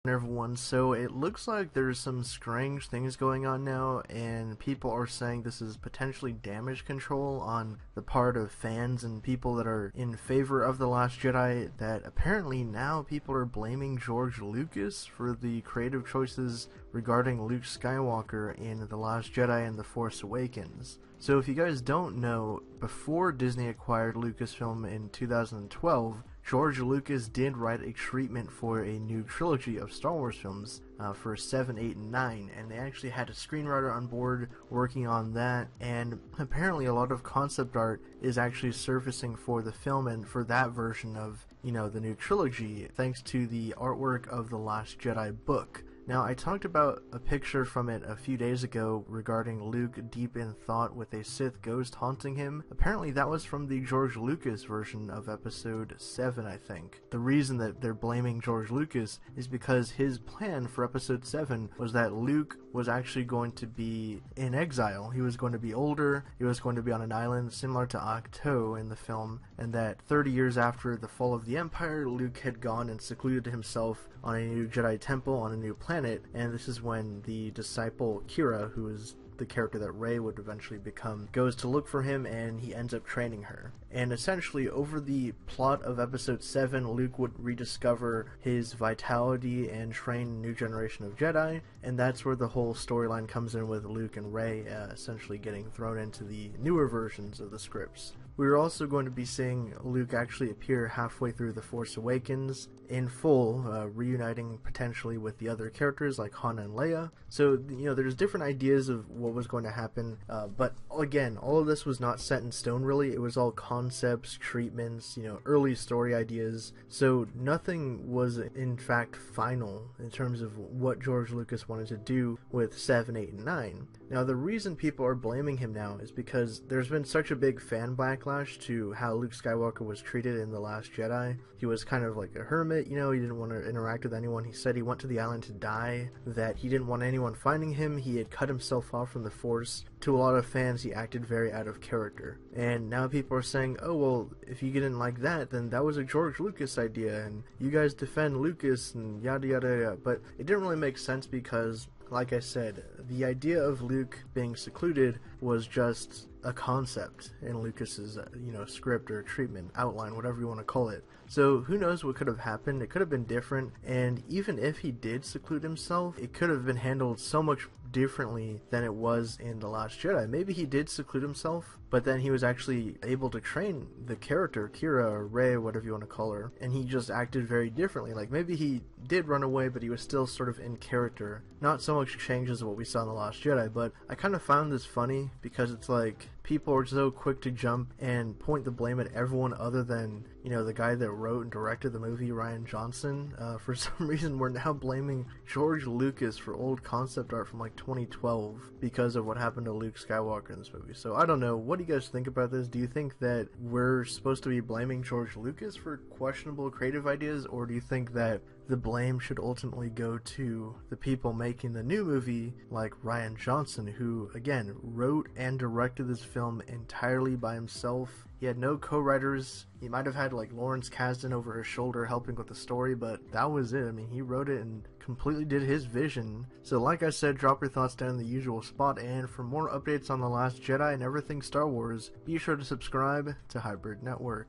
Everyone, so it looks like there's some strange things going on now, and people are saying this is potentially damage control on the part of fans and people that are in favor of The Last Jedi, that apparently now people are blaming George Lucas for the creative choices regarding Luke Skywalker in The Last Jedi and The Force Awakens. So if you guys don't know, before Disney acquired Lucasfilm in 2012, George Lucas did write a treatment for a new trilogy of Star Wars films for 7, 8, and 9, and they actually had a screenwriter on board working on that, and apparently a lot of concept art is actually surfacing for the film and for that version of, the new trilogy, thanks to the artwork of the Last Jedi book. Now, I talked about a picture from it a few days ago regarding Luke deep in thought with a Sith ghost haunting him. Apparently that was from the George Lucas version of episode 7, I think. The reason that they're blaming George Lucas is because his plan for episode 7 was that Luke was actually going to be in exile. He was going to be older, he was going to be on an island similar to Ahch-To in the film, and that 30 years after the fall of the Empire, Luke had gone and secluded himself on a new Jedi temple on a new planet, and this is when the disciple Kira, who is the character that Rey would eventually become, goes to look for him, and he ends up training her. And essentially, over the plot of episode 7, Luke would rediscover his vitality and train a new generation of Jedi, and that's where the whole storyline comes in with Luke and Rey essentially getting thrown into the newer versions of the scripts. We're also going to be seeing Luke actually appear halfway through The Force Awakens in full, reuniting potentially with the other characters like Han and Leia. So, there's different ideas of what was going to happen, but again, all of this was not set in stone really. It was all concepts, treatments, early story ideas, so nothing was in fact final in terms of what George Lucas wanted to do with 7, 8, and 9. Now, the reason people are blaming him now is because there's been such a big fan backlash to how Luke Skywalker was treated in The Last Jedi. He was kind of like a hermit, he didn't want to interact with anyone. He said he went to the island to die, that he didn't want anyone finding him, he had cut himself off from the Force. To a lot of fans, he acted very out of character. And now people are saying, oh, well, if you didn't like that, then that was a George Lucas idea, and you guys defend Lucas, and yada yada yada. But it didn't really make sense because, like I said, the idea of Luke being secluded was just a concept in Lucas's, script or treatment, outline, whatever you want to call it. So who knows what could have happened? It could have been different, and even if he did seclude himself, it could have been handled so much differently than it was in The Last Jedi. Maybe he did seclude himself, but then he was actually able to train the character, Kira or Rey, whatever you want to call her, and he just acted very differently. Like, maybe he did run away, but he was still sort of in character. Not so much changes of what we saw in The Last Jedi, but I kind of found this funny because it's like, people are so quick to jump and point the blame at everyone other than, the guy that wrote and directed the movie, Rian Johnson. For some reason, we're now blaming George Lucas for old concept art from like 2012 because of what happened to Luke Skywalker in this movie. So I don't know. What do you guys think about this? Do you think that we're supposed to be blaming George Lucas for questionable creative ideas, or do you think that the blame should ultimately go to the people making the new movie, like Rian Johnson, who, again, wrote and directed this film entirely by himself? He had no co-writers. He might have had like Lawrence Kasdan over his shoulder helping with the story, but that was it. I mean, he wrote it and completely did his vision. So like I said, drop your thoughts down in the usual spot, and for more updates on The Last Jedi and everything Star Wars, be sure to subscribe to Hybrid Network.